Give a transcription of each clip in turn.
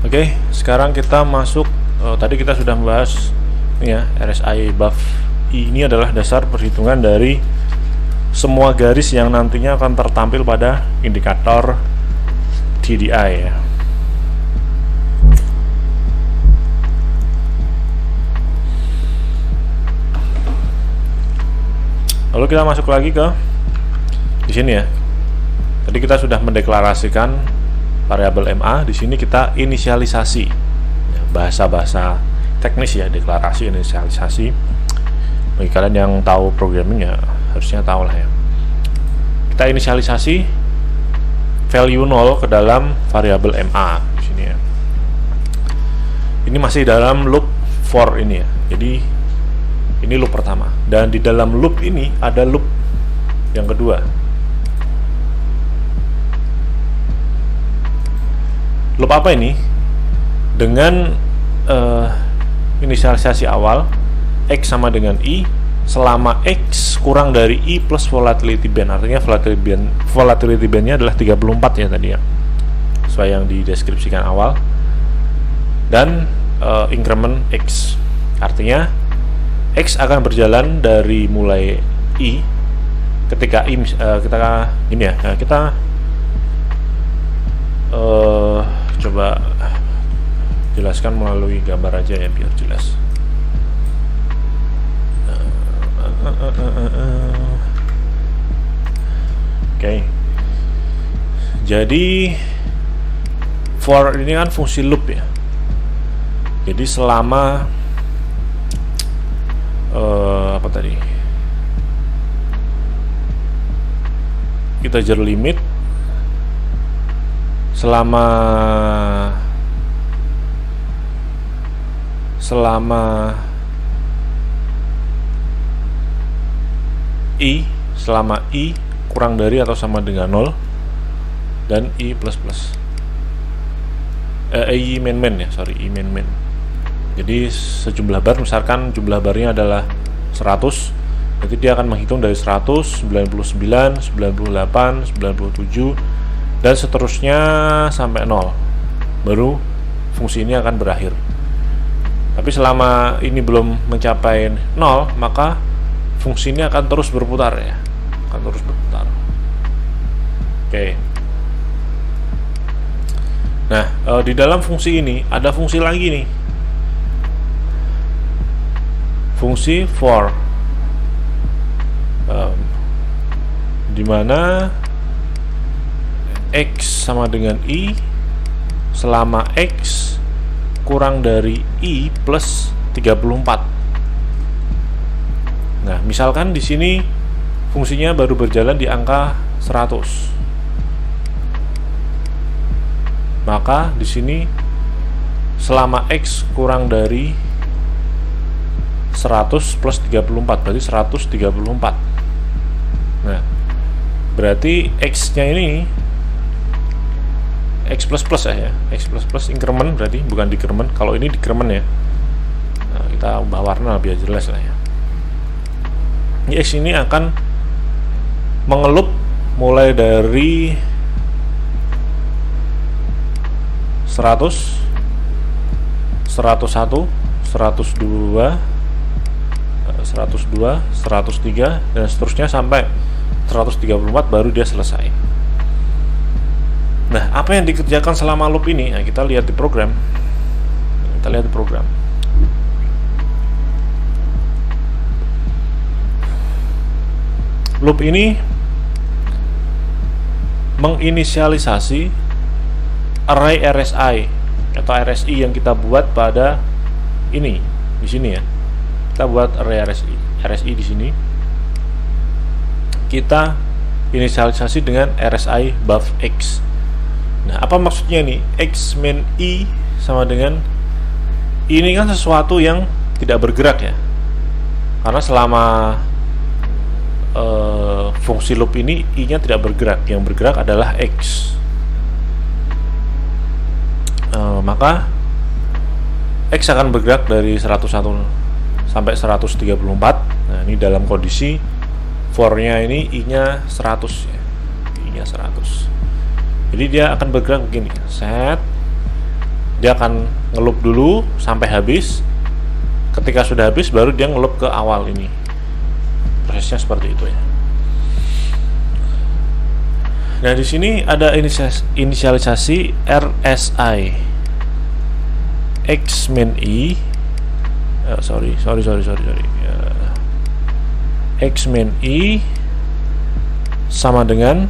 Oke, sekarang kita masuk. Tadi kita sudah membahas ini ya, RSI buff I ini adalah dasar perhitungan dari semua garis yang nantinya akan tertampil pada indikator TDI ya. Lalu kita masuk lagi ke di sini ya. Tadi kita sudah mendeklarasikan variabel MA. Di sini kita inisialisasi. Ya, bahasa-bahasa teknis ya, deklarasi, inisialisasi. Bagi kalian yang tahu programming ya harusnya tahu lah ya. Kita inisialisasi value 0 ke dalam variabel MA di sini ya. Ini masih dalam loop for ini ya. Jadi ini loop pertama, dan di dalam loop ini ada loop yang kedua. Loop apa ini? Dengan inisialisasi awal X sama dengan I selama X kurang dari I plus volatility band. Artinya volatility bandnya adalah 34 ya tadi ya, sesuai yang dideskripsikan awal. Dan increment X, artinya X akan berjalan dari mulai I ketika I kita ini ya. Nah, kita coba jelaskan melalui gambar aja ya biar jelas. Oke. Jadi for ini kan fungsi loop ya. Jadi selama apa tadi? Kita jar limit selama I kurang dari atau sama dengan 0 dan I plus plus I min min ya, I min min. Jadi sejumlah bar, misalkan jumlah barnya adalah 100, nanti dia akan menghitung dari 100, 99, 98, 97 dan seterusnya sampai 0. Baru fungsi ini akan berakhir. Tapi selama ini belum mencapai 0, maka fungsi ini akan terus berputar ya. Akan terus berputar. Oke. Nah, di dalam fungsi ini ada fungsi lagi nih. Fungsi for, dimana X sama dengan I selama X kurang dari I plus 34. Nah, misalkan di sini fungsinya baru berjalan di angka 100, maka di sini selama X kurang dari 100 plus 34 berarti 134. Nah, berarti X-nya ini X plus plus ya, X plus plus increment berarti, bukan decrement. Kalau ini decrement ya. Nah, kita ubah warna biar jelas lah ya. X ini akan mengelup mulai dari 100, 101, 102, 103 dan seterusnya sampai 134 baru dia selesai. Nah, apa yang dikerjakan selama loop ini? Nah, kita lihat di program. Loop ini menginisialisasi array RSI atau RSI yang kita buat pada ini di sini ya. Kita buat array RSI di sini. Kita inisialisasi dengan RSI buff X. Nah, apa maksudnya nih? X min I sama dengan ini kan sesuatu yang tidak bergerak ya. Karena selama fungsi loop ini I-nya tidak bergerak, yang bergerak adalah X. Maka X akan bergerak dari 101 sampai 134. Nah, ini dalam kondisi for-nya ini I-nya 100 ya. I-nya 100. Jadi dia akan bergerak begini. Set Dia akan ngeloop dulu sampai habis. Ketika sudah habis baru dia ngeloop ke awal ini. Prosesnya seperti itu ya. Nah, di sini ada inisialisasi RSI X min I. Sorry. X min I sama dengan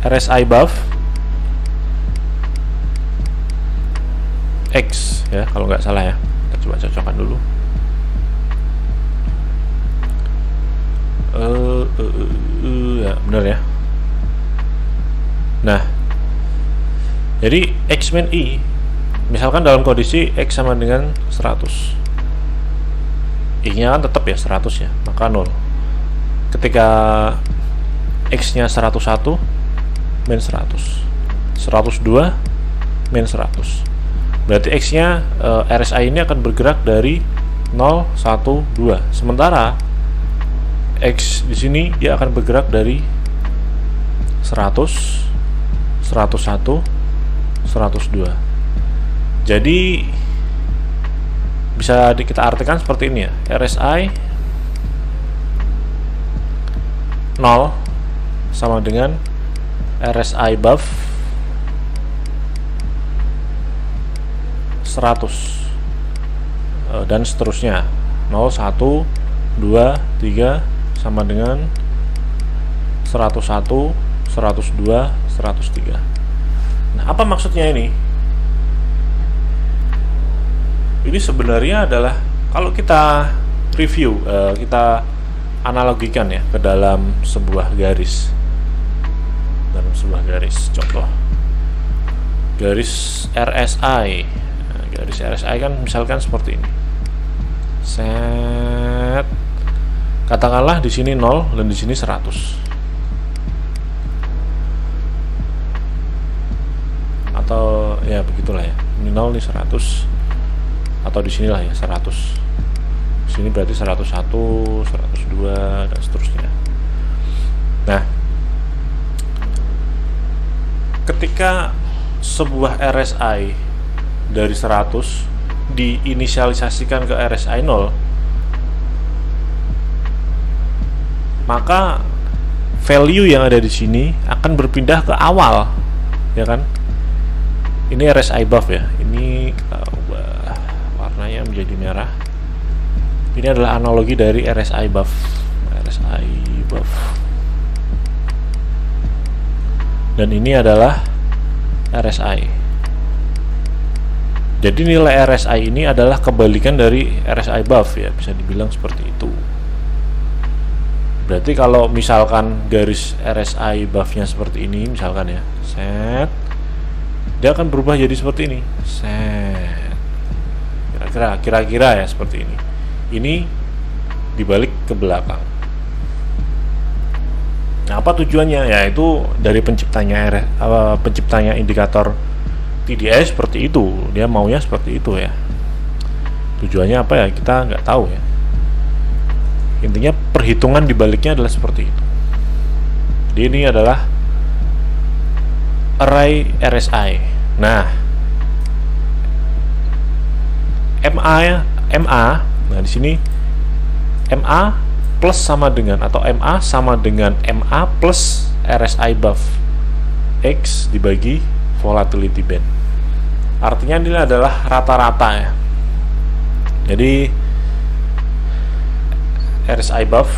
RSI buff X ya, kalau nggak salah ya. Kita coba cocokkan dulu. Ya benar ya. Nah, jadi X min I misalkan dalam kondisi X sama dengan 100, I nya kan tetap ya 100 ya, maka 0. Ketika X nya 101 min 100, 102 min 100, berarti X nya RSI ini akan bergerak dari 0, 1, 2. Sementara X di sini dia akan bergerak dari 100, 101, 102. Jadi bisa kita artikan seperti ini ya. RSI 0 sama dengan RSI buff 100 dan seterusnya. 0, 1, 2, 3 sama dengan 101, 102, 103. Nah, apa maksudnya ini? Ini sebenarnya adalah kalau kita review, kita analogikan ya ke dalam sebuah garis. Dalam sebuah garis, contoh garis RSI. Nah, garis RSI kan misalkan seperti ini. Set. Katakanlah di sini 0 dan di sini 100. Atau ya begitulah ya. Ini 0, ini 100. Atau di sinilah ya 100. Di sini berarti 101, 102 dan seterusnya. Nah, ketika sebuah RSI dari 100 diinisialisasikan ke RSI 0, maka value yang ada di sini akan berpindah ke awal, ya kan? Ini RSI buff ya. Ini kita ubah warnanya menjadi merah. Ini adalah analogi dari RSI buff. RSI buff. Dan ini adalah RSI. Jadi nilai RSI ini adalah kebalikan dari RSI buff ya, bisa dibilang seperti itu. Berarti kalau misalkan garis RSI buffnya seperti ini, misalkan ya, set, dia akan berubah jadi seperti ini, set. Kira-kira ya seperti ini. Ini dibalik ke belakang. Nah, apa tujuannya? Ya itu dari penciptanya indikator TDS seperti itu. Dia maunya seperti itu ya. Tujuannya apa ya? Kita nggak tahu ya. Intinya perhitungan dibaliknya adalah seperti itu. Jadi ini adalah array RSI. Nah, MA. Nah, di sini MA plus sama dengan, atau MA sama dengan MA plus RSI buff X dibagi volatility band. Artinya ini adalah rata-rata ya. Jadi RSI buff.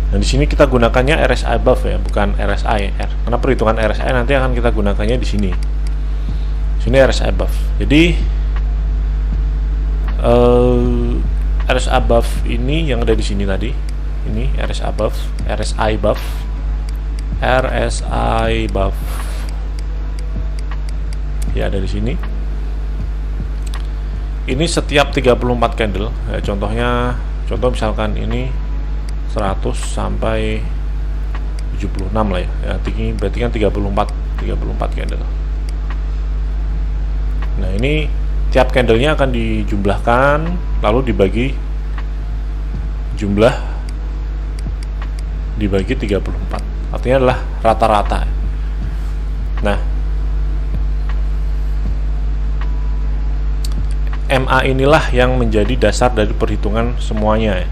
Dan di sini kita gunakannya RSI buff ya, bukan RSI. Karena perhitungan RSI nanti akan kita gunakannya di sini. Sini RSI buff. Jadi RSI buff ini yang ada di sini tadi. Ini RSI buff, RSI buff, RSI buff. Ya, ada di sini. Ini setiap 34 candle. Ya, contoh misalkan ini 100 sampai 76 lah ya. Ya, tinggi berarti kan 34 candle. Nah, ini tiap candlenya akan dijumlahkan lalu dibagi jumlah dibagi 34. artinya adalah rata-rata. Nah, MA inilah yang menjadi dasar dari perhitungan semuanya.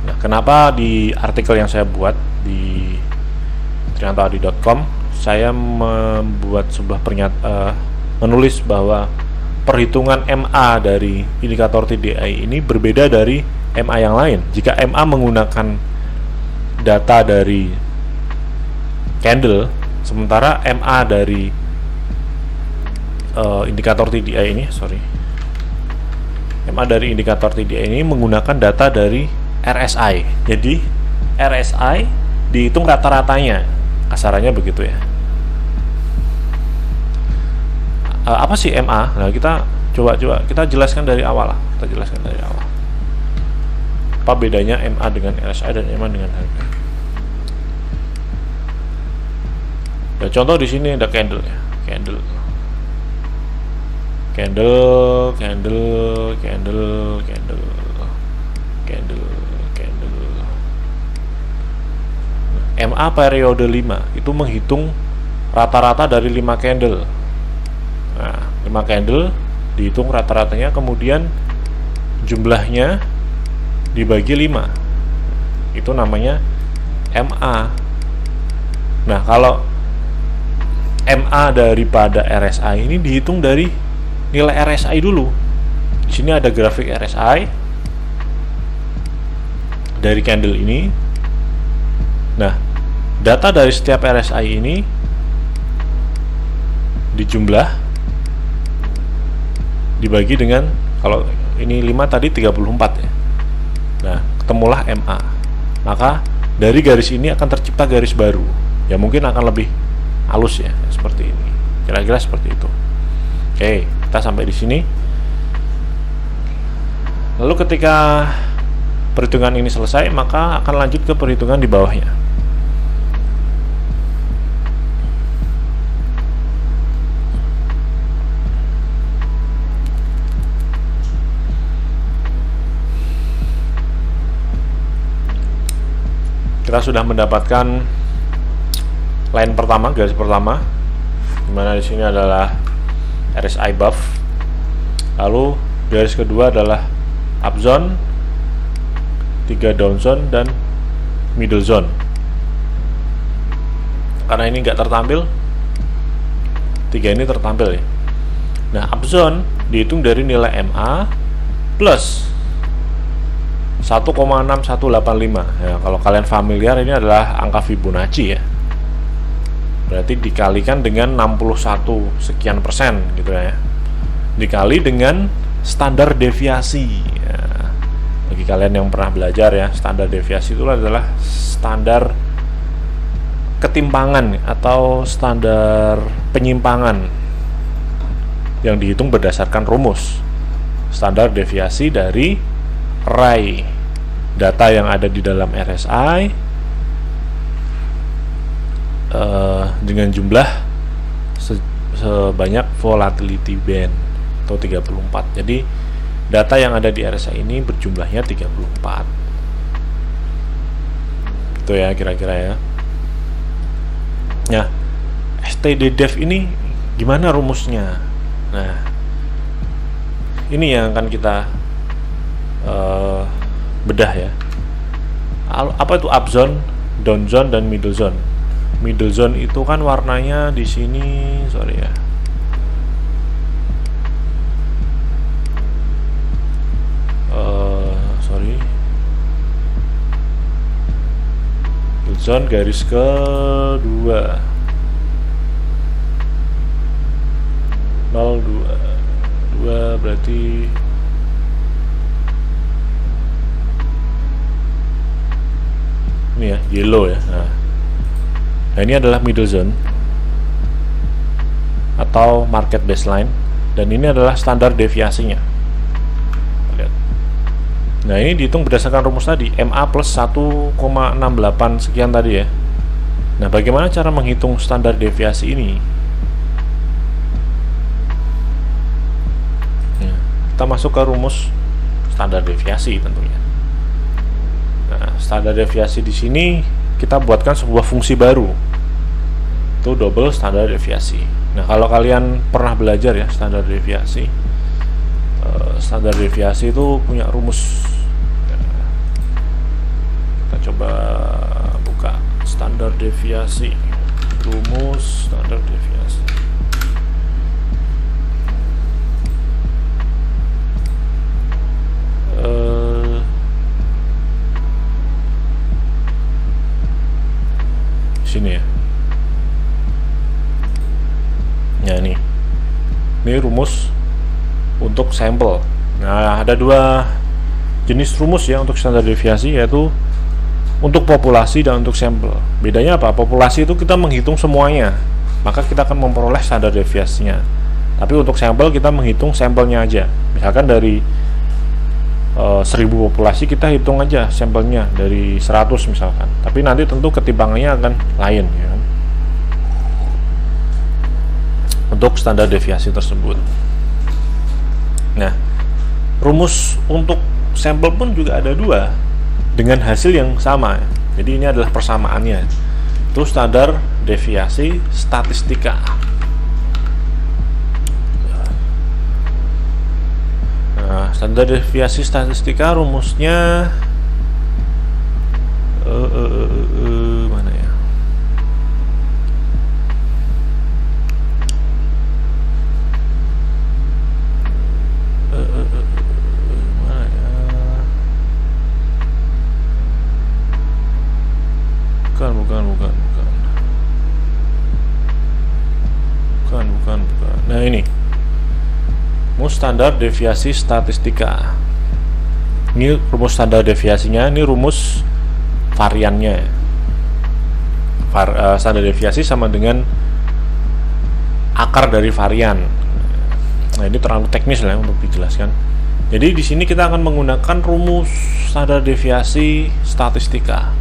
Nah, kenapa di artikel yang saya buat di triantoadi.com saya membuat sebuah menulis bahwa perhitungan MA dari indikator TDI ini berbeda dari MA yang lain. Jika MA menggunakan data dari candle, sementara MA dari indikator TDI ini, MA dari indikator TDI ini menggunakan data dari RSI. Jadi RSI dihitung rata-ratanya, kasarannya begitu ya. Apa sih MA? Nah, kita coba kita jelaskan dari awal lah. Apa bedanya MA dengan RSI dan MA dengan harga? Ya, contoh di sini ada candle ya, candle. MA periode 5 itu menghitung rata-rata dari 5 candle. Nah, 5 candle dihitung rata-ratanya, kemudian jumlahnya dibagi 5. Itu namanya MA. Nah, kalau MA daripada RSI ini dihitung dari nilai RSI dulu. Di sini ada grafik RSI dari candle ini. Nah, data dari setiap RSI ini dijumlah dibagi dengan, kalau ini 5 tadi 34 ya. Nah, ketemulah MA. Maka dari garis ini akan tercipta garis baru. Ya mungkin akan lebih halus ya, seperti ini. Kira-kira seperti itu. Oke, kita sampai di sini. Lalu ketika perhitungan ini selesai, maka akan lanjut ke perhitungan di bawahnya. Kita sudah mendapatkan line pertama, garis pertama, dimana di sini adalah RSI buff. Lalu garis kedua adalah upzone, 3 downzone dan middle zone. Karena ini nggak tertampil, 3 ini tertampil ya. Nah, upzone dihitung dari nilai MA plus 1,6185. Ya, kalau kalian familiar, ini adalah angka Fibonacci ya. Berarti dikalikan dengan 61 sekian persen gitu ya. Dikali dengan standar deviasi ya. Bagi kalian yang pernah belajar ya, standar deviasi itu adalah standar ketimpangan atau standar penyimpangan yang dihitung berdasarkan rumus standar deviasi dari array data yang ada di dalam RSI dengan jumlah sebanyak volatility band atau 34. Jadi data yang ada di RSI ini berjumlahnya 34. Itu ya kira-kira ya. Nah, STDDEV ini gimana rumusnya? Nah, ini yang akan kita bedah ya. Apa itu upzone, downzone dan middle zone? Middle zone itu kan warnanya di sini, middle zone garis kedua 02 berarti ini ya, yellow ya. Nah, ini adalah middle zone atau market baseline, dan ini adalah standar deviasinya. Lihat. Nah, ini dihitung berdasarkan rumus tadi, MA plus 1,68 sekian tadi ya. Nah, bagaimana cara menghitung standar deviasi ini? Nah, kita masuk ke rumus standar deviasi tentunya. Nah, Nah, standar deviasi di sini kita buatkan sebuah fungsi baru, itu double standar deviasi. Nah, kalau kalian pernah belajar ya standar deviasi, itu punya rumus. Kita coba buka standar deviasi, rumus standar deviasi. Sini ya. Ya, ini rumus untuk sampel. Nah, ada dua jenis rumus ya untuk standar deviasi, yaitu untuk populasi dan untuk sampel. Bedanya apa? Populasi itu kita menghitung semuanya, maka kita akan memperoleh standar deviasinya. Tapi untuk sampel kita menghitung sampelnya aja. Misalkan dari 1000 populasi, kita hitung aja sampelnya dari 100 misalkan. Tapi nanti tentu ketimbangannya akan lain ya kan? Untuk standar deviasi tersebut. Nah, rumus untuk sampel pun juga ada dua dengan hasil yang sama. Jadi ini adalah persamaannya. Itu standar deviasi statistika. Nah, standar deviasi statistika rumusnya mana ya? Mana ya? Bukan. Nah, ini rumus standar deviasi statistika. Ini rumus standar deviasinya, ini rumus variannya. Standar deviasi sama dengan akar dari varian. Nah, ini terlalu teknis lah untuk dijelaskan. Jadi di sini kita akan menggunakan rumus standar deviasi statistika.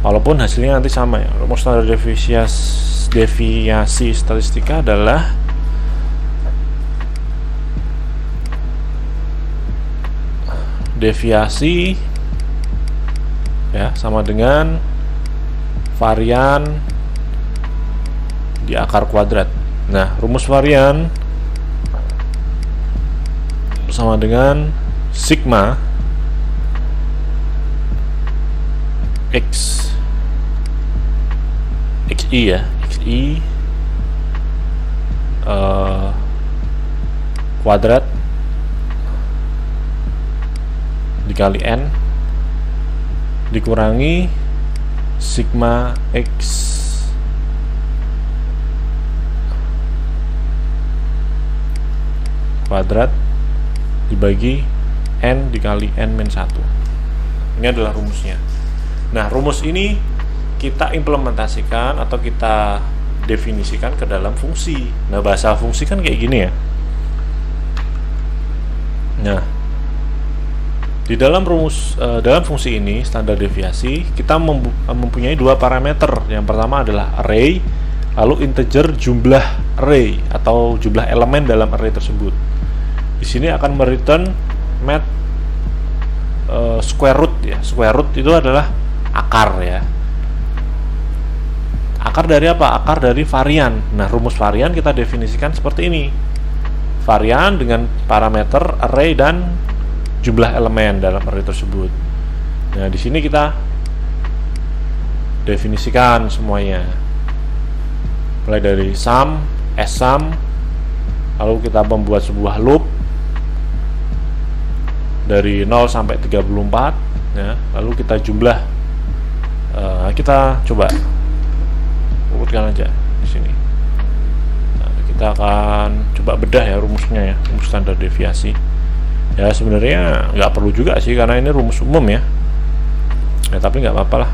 Walaupun hasilnya nanti sama ya. Rumus standar deviasi statistika adalah deviasi ya sama dengan varian di akar kuadrat. Nah, rumus varian sama dengan sigma xi ya, xi kuadrat dikali n dikurangi sigma x kuadrat dibagi n dikali n-1. Ini adalah rumusnya. Nah, rumus ini kita implementasikan atau kita definisikan ke dalam fungsi. Nah, bahasa fungsi kan kayak gini ya. Nah, di dalam dalam fungsi ini standar deviasi kita mempunyai dua parameter. Yang pertama adalah array, lalu integer jumlah array atau jumlah elemen dalam array tersebut. Di sini akan mereturn square root ya. Square root itu adalah akar ya. Akar dari apa? Akar dari varian. Nah, rumus varian kita definisikan seperti ini. Varian dengan parameter array dan jumlah elemen dalam array tersebut. Nah, di sini kita definisikan semuanya. Mulai dari sum, ssum, lalu kita membuat sebuah loop dari 0 sampai 34 ya. Lalu kita jumlah, kita coba urutkan aja di sini. Nah, kita akan coba bedah ya rumusnya ya, rumus standar deviasi. Ya, sebenarnya nggak perlu juga sih karena ini rumus umum ya. Ya, tapi nggak apa-apa lah,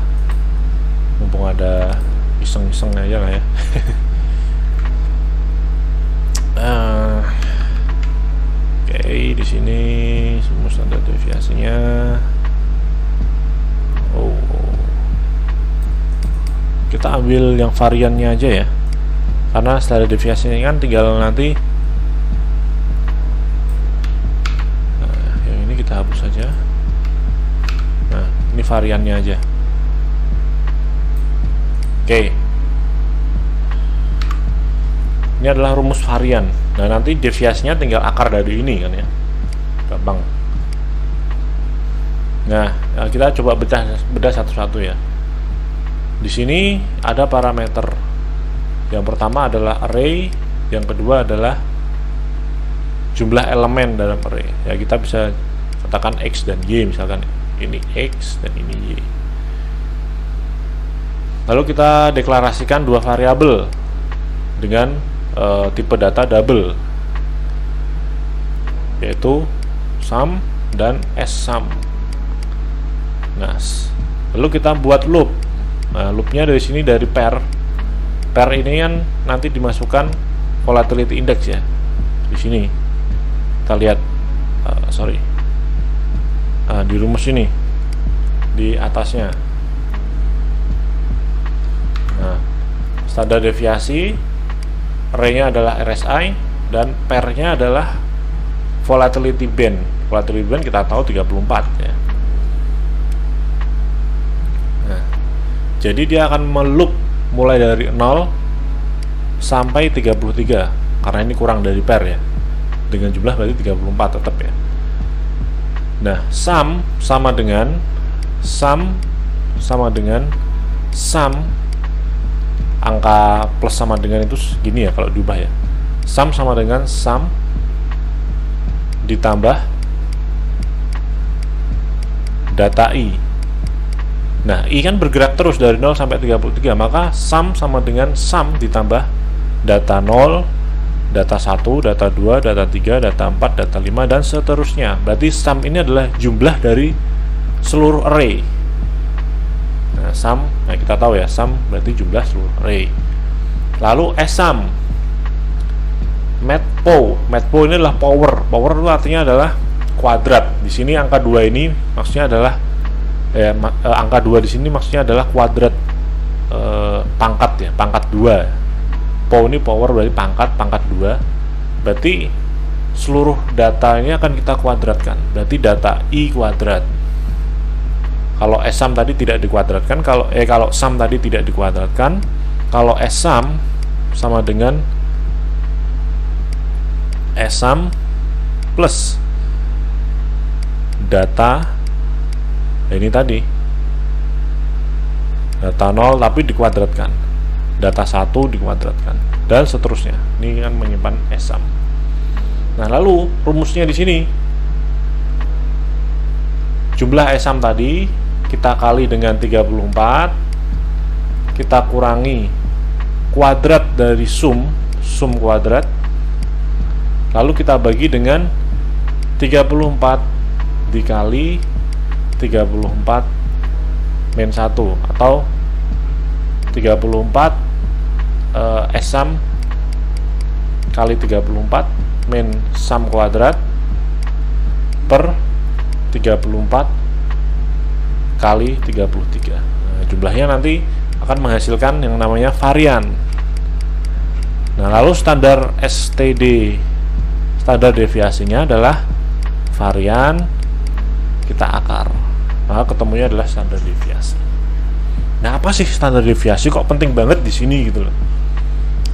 mumpung ada iseng-iseng aja lah ya. Oke, di sini rumus standar deviasinya. Kita ambil yang variannya aja ya, karena standar deviasinya kan tinggal nanti. Nah, yang ini kita hapus saja. Nah, ini ini variannya aja. Oke. Ini adalah rumus varian. Nah, nanti deviasinya tinggal akar dari ini kan ya. Gampang. Nah, kita coba bedah satu-satu ya. Di sini ada parameter. Yang pertama adalah array, yang kedua adalah jumlah elemen dalam array. Ya, kita bisa katakan X dan Y, misalkan ini X dan ini Y. Lalu kita deklarasikan dua variabel dengan tipe data double, yaitu sum dan ssum. Nah, lalu kita buat loop. Nah, loopnya dari sini dari pair ini kan nanti dimasukkan volatility index ya. Di sini kita lihat, di rumus ini di atasnya. Nah, standar deviasi, array-nya adalah RSI, dan pair-nya adalah volatility band. Volatility band kita tahu 34 ya. Nah, jadi dia akan meloop mulai dari 0 sampai 33, karena ini kurang dari pair ya. Dengan jumlah berarti 34 tetap ya. Nah, sum sama dengan sum angka plus sama dengan itu segini ya kalau diubah ya. Sum sama dengan sum ditambah data I. Nah, I kan bergerak terus dari 0 sampai 33, maka sum sama dengan sum ditambah data 0, data 1, data 2, data 3, data 4, data 5, dan seterusnya. Berarti sum ini adalah jumlah dari seluruh array. Nah, sum, nah kita tahu ya, sum berarti jumlah seluruh array. Lalu ssum, matpo ini adalah power itu artinya adalah kuadrat. Di sini angka 2 ini maksudnya adalah angka 2 di sini maksudnya adalah kuadrat pangkat ya, pangkat 2. Po ini power berarti pangkat 2. Berarti seluruh data ini akan kita kuadratkan. Berarti data I kuadrat. Kalau ssum tadi tidak dikuadratkan, kalau sum tadi tidak dikuadratkan, kalau ssum sama dengan ssum plus data ini tadi, data 0 tapi dikuadratkan, data 1 dikuadratkan, dan seterusnya. Ini kan menyimpan ssum. Nah, lalu rumusnya di sini, jumlah ssum tadi kita kali dengan 34, kita kurangi kuadrat dari sum kuadrat, lalu kita bagi dengan 34 dikali 34 min 1, atau 34 ssum kali 34 min sum kuadrat per 34 kali 33. Nah, jumlahnya nanti akan menghasilkan yang namanya varian. Nah, lalu standar STD, standar deviasinya adalah varian, kita akar, maka ketemunya adalah standar deviasi. Nah, apa sih standar deviasi? Kok penting banget di sini gitu loh.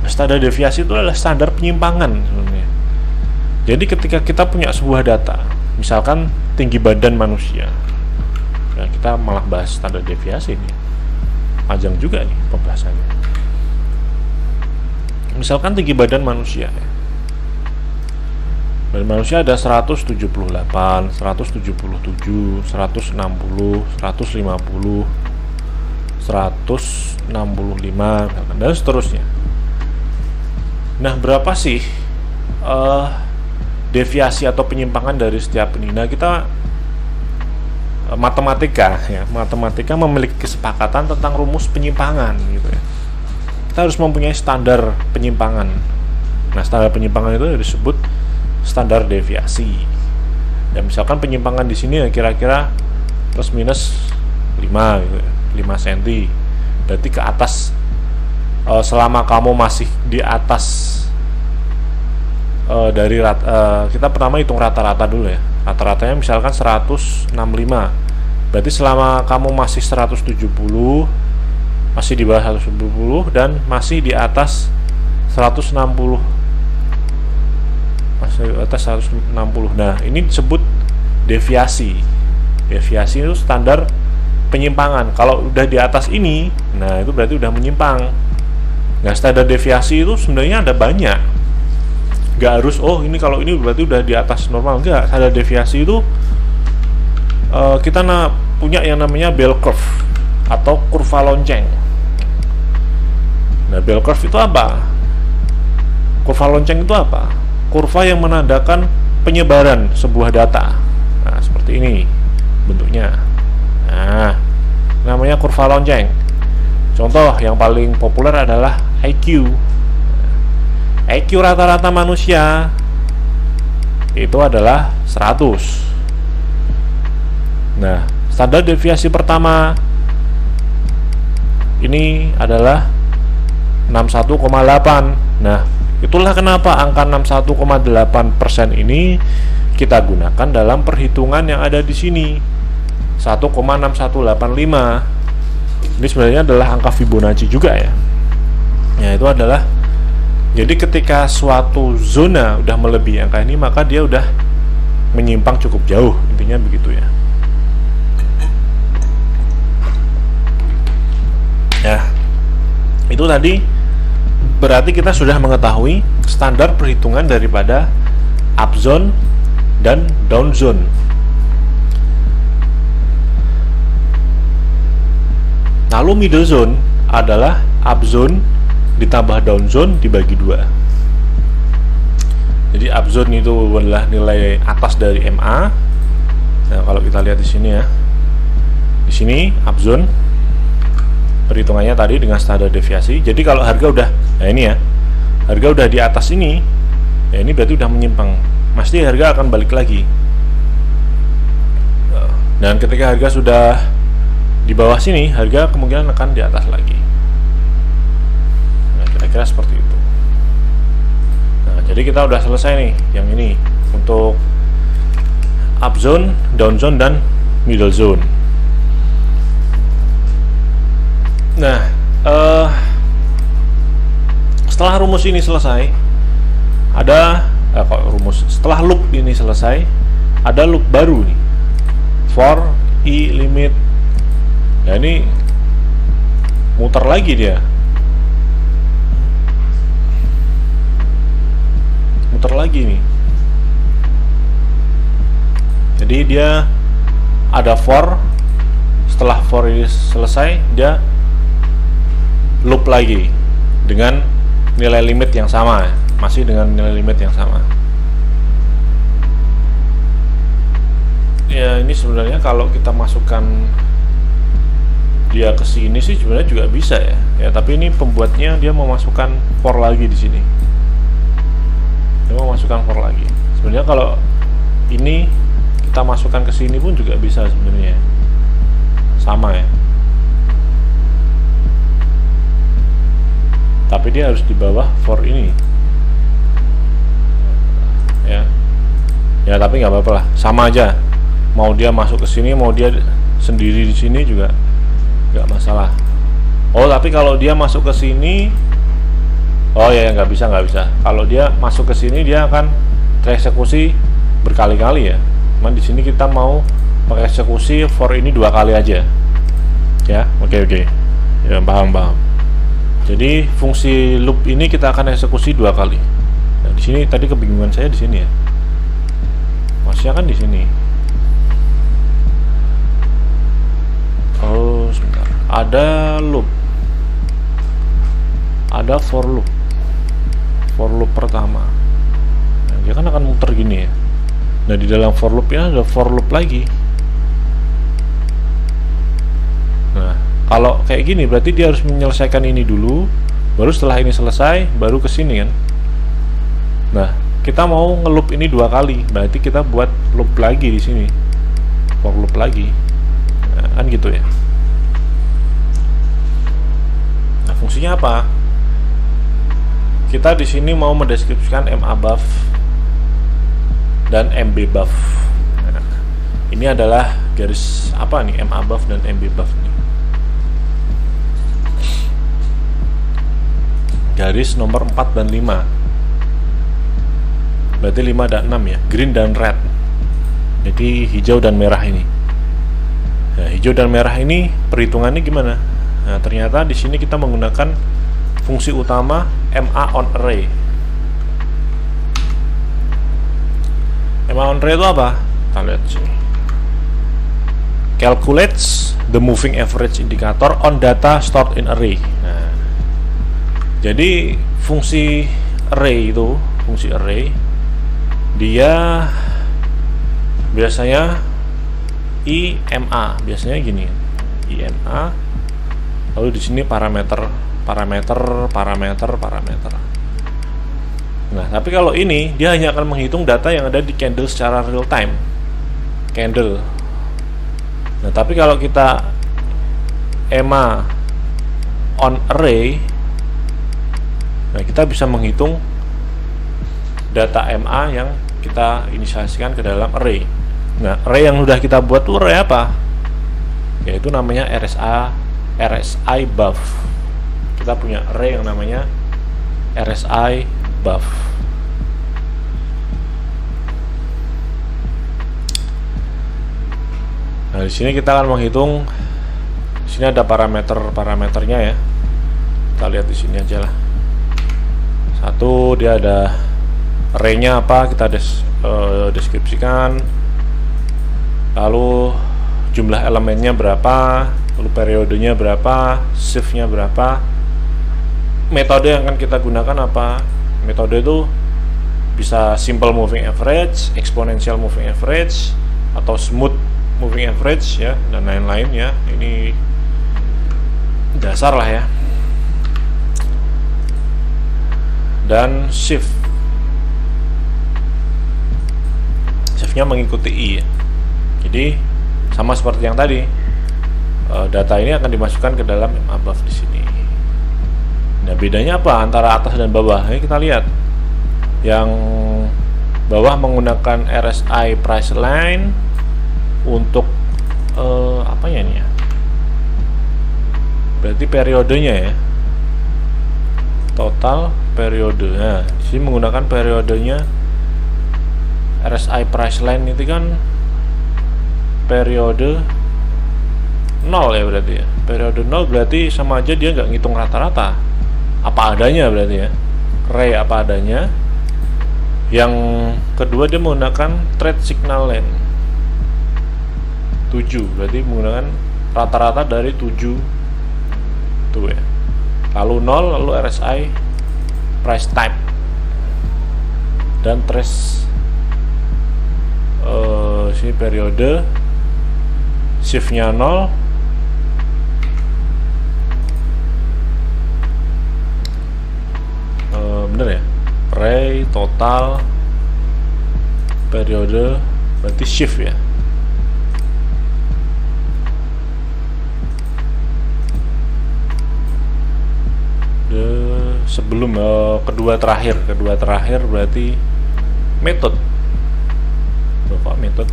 Nah, standar deviasi itu adalah standar penyimpangan sebenarnya. Jadi ketika kita punya sebuah data, misalkan tinggi badan manusia, nah, kita malah bahas standar deviasi ini, panjang juga nih pembahasannya. Misalkan tinggi badan manusia ya. Badan manusia ada 178, 177, 160, 150, 165, dan seterusnya. Nah, berapa sih deviasi atau penyimpangan dari setiap ini? Nah, kita matematika memiliki kesepakatan tentang rumus penyimpangan gitu ya. Kita harus mempunyai standar penyimpangan. Nah, standar penyimpangan itu disebut standar deviasi. Dan misalkan penyimpangan di sini ya kira-kira plus minus 5 gitu ya, 5 cm. Berarti ke atas, selama kamu masih di atas dari kita pertama hitung rata-rata dulu ya. Rata-ratanya misalkan 165. Berarti selama kamu masih 170, masih di bawah 170 dan masih di atas 160, masih di atas 160. Nah, ini disebut deviasi. Deviasi itu standar penyimpangan. Kalau udah di atas ini, nah itu berarti udah menyimpang. Nah, standar deviasi itu sebenarnya ada banyak. Nggak harus, oh ini kalau ini berarti udah di atas normal. Enggak, standar deviasi itu kita punya yang namanya bell curve atau kurva lonceng. Nah, bell curve itu apa? Kurva lonceng itu apa? Kurva yang menandakan penyebaran sebuah data. Nah, seperti ini bentuknya. Nah, namanya kurva lonceng. Contoh yang paling populer adalah IQ. IQ rata-rata manusia itu adalah 100. Nah, standar deviasi pertama ini adalah 61,8. Nah, itulah kenapa angka 61,8% ini kita gunakan dalam perhitungan yang ada di sini. 1,6185. Ini sebenarnya adalah angka Fibonacci juga ya. Ya, itu adalah, jadi ketika suatu zona udah melebihi angka ini, maka dia udah menyimpang cukup jauh. Intinya begitu ya. Ya, itu tadi berarti kita sudah mengetahui standar perhitungan daripada upzone dan downzone. Lalu middle zone adalah upzone ditambah downzone dibagi 2. Jadi upzone itu adalah nilai atas dari MA. Nah, kalau kita lihat di sini ya, di sini upzone perhitungannya tadi dengan standar deviasi. Jadi kalau harga udah, nah ini ya, harga udah di atas ini, ya ini berarti udah menyimpang. Pasti harga akan balik lagi. Dan ketika harga sudah di bawah sini, harga kemungkinan akan di atas lagi. Nah, kira-kira seperti itu. Nah, jadi kita udah selesai nih yang ini untuk upzone, downzone, dan middle zone. Nah, setelah rumus ini selesai, ada setelah loop ini selesai, ada loop baru nih, for i limit. Nah, ini muter lagi dia, muter lagi nih. Jadi dia ada for, setelah for ini selesai, dia loop lagi dengan nilai limit yang sama, masih dengan nilai limit yang sama. Ya, ini sebenarnya kalau kita masukkan dia ke sini sih sebenarnya juga bisa ya. Ya, tapi ini pembuatnya dia memasukkan for lagi di sini. Dia memasukkan for lagi. Sebenarnya kalau ini kita masukkan ke sini pun juga bisa sebenarnya. Sama ya. Tapi dia harus di bawah for ini ya. Ya, tapi nggak apa-apa lah, sama aja. Mau dia masuk ke sini, mau dia sendiri di sini juga nggak masalah. Oh, tapi kalau dia masuk ke sini, oh ya, nggak bisa. Kalau dia masuk ke sini, dia akan tereksekusi berkali-kali ya. Cuman di sini kita mau mengeksekusi for ini 2 kali aja. Ya, oke. Ya, paham. Jadi fungsi loop ini kita akan eksekusi 2 kali. Nah, di sini tadi kebingungan saya di sini ya. Masih kan di sini. Oh, sebentar. Ada loop. Ada for loop. For loop pertama. Nah, dia kan akan muter gini ya. Nah, di dalam for loop ini ada for loop lagi. Nah, kalau kayak gini berarti dia harus menyelesaikan ini dulu, baru setelah ini selesai baru ke sini kan. Nah, kita mau ngeloop ini 2 kali, berarti kita buat loop lagi di sini, for loop lagi. Nah, kan gitu ya. Nah, fungsinya apa? Kita di sini mau mendeskripsikan MA buff dan MB buff. Nah, Ini adalah garis apa nih, MA buff dan MB buff nih. Garis nomor 4 dan 5. Berarti 5 dan 6 ya, green dan red. Jadi hijau dan merah ini. Nah, hijau dan merah ini perhitungannya gimana? Nah, ternyata di sini kita menggunakan fungsi utama MA on array. MA on array itu apa? Kita lihat sini. Calculates the moving average indicator on data stored in array. Nah, jadi fungsi array itu, fungsi array dia biasanya IMA, biasanya gini, IMA. Lalu di sini parameter. Nah, tapi kalau ini dia hanya akan menghitung data yang ada di candle secara real time. Candle. Nah, tapi kalau kita EMA on array, nah kita bisa menghitung data MA yang kita inisiasikan ke dalam array. Nah, array yang sudah kita buat tuh array apa? Yaitu namanya RSI buff. Kita punya array yang namanya RSI buff. Nah, di sini kita akan menghitung. Di sini ada parameternya ya. Kita lihat di sini aja lah. Satu, dia ada array-nya apa, kita deskripsikan. Lalu jumlah elemennya berapa, lalu periodenya berapa, shift-nya berapa. Metode yang akan kita gunakan apa? Metode itu bisa simple moving average, exponential moving average, atau smooth moving average ya, dan lain-lain ya. Ini dasar lah ya. Dan shiftnya mengikuti I ya. Jadi sama seperti yang tadi, data ini akan dimasukkan ke dalam MA buff di sini. Nah, bedanya apa antara atas dan bawah? Ini kita lihat. Yang bawah menggunakan RSI price line untuk apa ya ini ya? Berarti periodenya ya. Total periode. Nah, di sini menggunakan periodenya RSI price line itu kan periode 0 ya berarti ya. Periode 0 berarti sama aja dia nggak ngitung rata-rata. Apa adanya berarti ya. Array apa adanya. Yang kedua dia menggunakan trade signal line 7, berarti menggunakan rata-rata dari 7 tuh ya. Lalu 0, lalu RSI price type dan trace sini periode, shiftnya 0, bener ya, array total periode berarti shift ya. Sebelum kedua terakhir berarti method. Bapak method.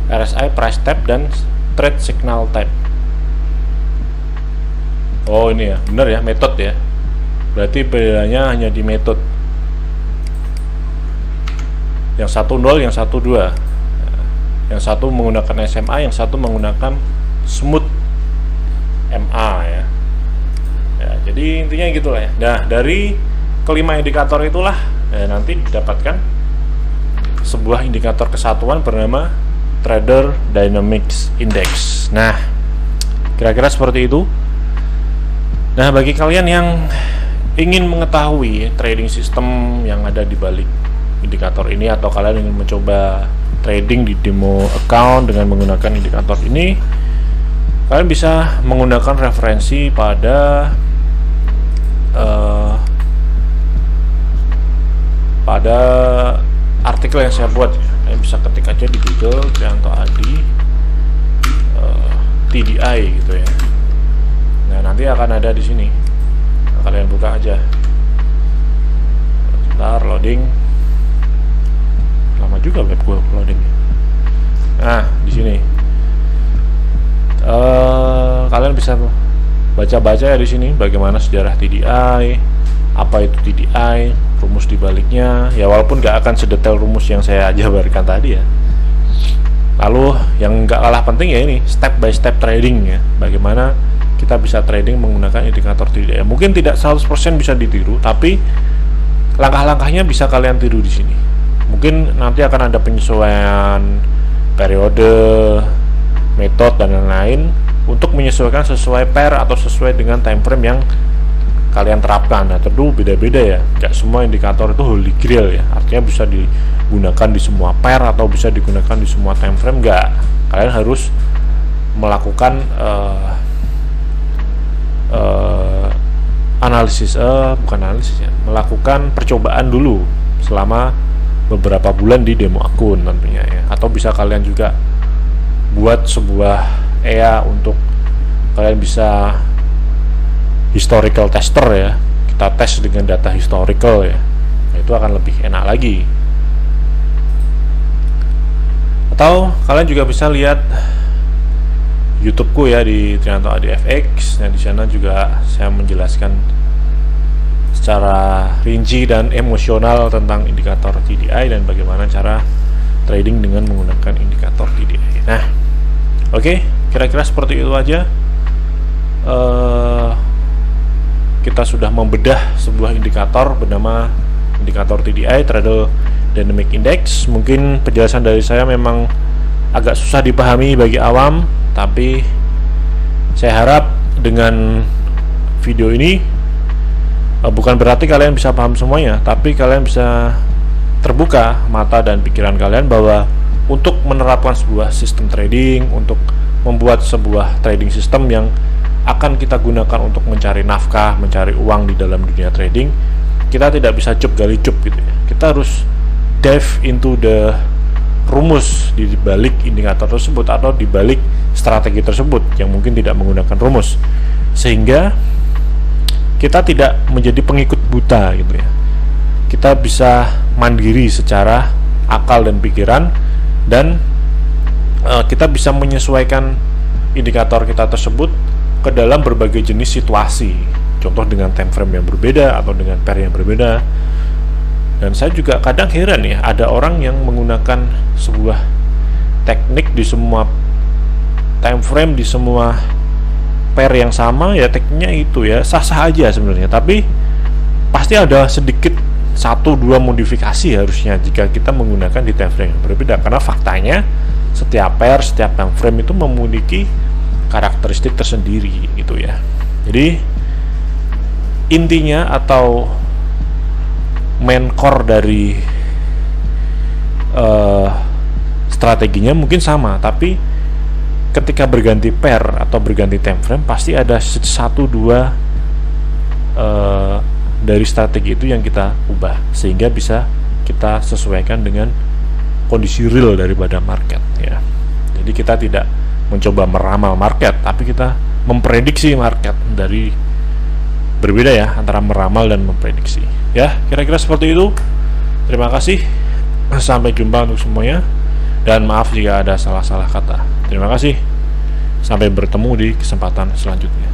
RSI price type dan trade signal type. Oh ini ya, benar ya, method ya. Berarti bedanya hanya di method. Yang satu 0, yang satu 2. Yang satu menggunakan SMA, yang satu menggunakan smooth MA ya. Ya, jadi intinya gitulah ya. Nah, dari kelima indikator itulah nanti didapatkan sebuah indikator kesatuan bernama Trader Dynamics Index. Nah, kira-kira seperti itu. Nah, bagi kalian yang ingin mengetahui trading system yang ada di balik indikator ini, atau kalian ingin mencoba trading di demo account dengan menggunakan indikator ini, kalian bisa menggunakan referensi pada artikel yang saya buat. Kalian bisa ketik aja di Google Trianto Adi TDI gitu ya. Nah, nanti akan ada di sini kalian buka aja. Bentar, loading. Lama juga web gue loading. Nah, di sini kalian bisa baca-baca ya di sini bagaimana sejarah TDI, apa itu TDI, rumus dibaliknya. Ya walaupun nggak akan sedetail rumus yang saya jabarkan tadi ya. Lalu yang nggak kalah penting ya ini step by step trading ya. Bagaimana kita bisa trading menggunakan indikator TDI. Mungkin tidak 100% bisa ditiru, tapi langkah-langkahnya bisa kalian tiru di sini. Mungkin nanti akan ada penyesuaian periode, metode dan lain-lain untuk menyesuaikan sesuai pair atau sesuai dengan time frame yang kalian terapkan. Nah, tentu beda-beda ya. Gak semua indikator itu holy grail ya. Artinya bisa digunakan di semua pair atau bisa digunakan di semua time frame. Gak. Kalian harus melakukan melakukan percobaan dulu selama beberapa bulan di demo akun tentunya ya. Atau bisa kalian juga buat sebuah EA untuk kalian bisa historical tester ya, kita tes dengan data historical ya. Nah, itu akan lebih enak lagi. Atau kalian juga bisa lihat YouTubeku ya di Trianto ADFX. Nah, di sana juga saya menjelaskan secara rinci dan emosional tentang indikator TDI dan bagaimana cara trading dengan menggunakan indikator TDI. Nah, oke, kira-kira seperti itu aja. Kita sudah membedah sebuah indikator bernama indikator TDI, Trade Dynamic Index. Mungkin penjelasan dari saya memang agak susah dipahami bagi awam, tapi saya harap dengan video ini bukan berarti kalian bisa paham semuanya, tapi kalian bisa terbuka mata dan pikiran kalian bahwa untuk menerapkan sebuah sistem trading, untuk membuat sebuah trading system yang akan kita gunakan untuk mencari nafkah, mencari uang di dalam dunia trading, kita tidak bisa cup gali cup gitu ya. Kita harus dive into the rumus di balik indikator tersebut atau di balik strategi tersebut yang mungkin tidak menggunakan rumus, sehingga kita tidak menjadi pengikut buta gitu ya. Kita bisa mandiri secara akal dan pikiran, dan kita bisa menyesuaikan indikator kita tersebut ke dalam berbagai jenis situasi, contoh dengan time frame yang berbeda atau dengan pair yang berbeda. Dan saya juga kadang heran ya, ada orang yang menggunakan sebuah teknik di semua time frame, di semua pair yang sama ya, tekniknya itu ya sah-sah aja sebenarnya, tapi pasti ada sedikit 1-2 modifikasi harusnya jika kita menggunakan di time frame yang berbeda, karena faktanya setiap pair, setiap time frame itu memiliki karakteristik tersendiri gitu ya. Jadi intinya atau main core dari strateginya mungkin sama, tapi ketika berganti pair atau berganti time frame pasti ada 1-2 dari strategi itu yang kita ubah sehingga bisa kita sesuaikan dengan kondisi real daripada market ya. Jadi kita tidak mencoba meramal market, tapi kita memprediksi market. Dari berbeda ya antara meramal dan memprediksi ya, kira-kira seperti itu. Terima kasih, sampai jumpa untuk semuanya, dan maaf jika ada salah-salah kata. Terima kasih, sampai bertemu di kesempatan selanjutnya.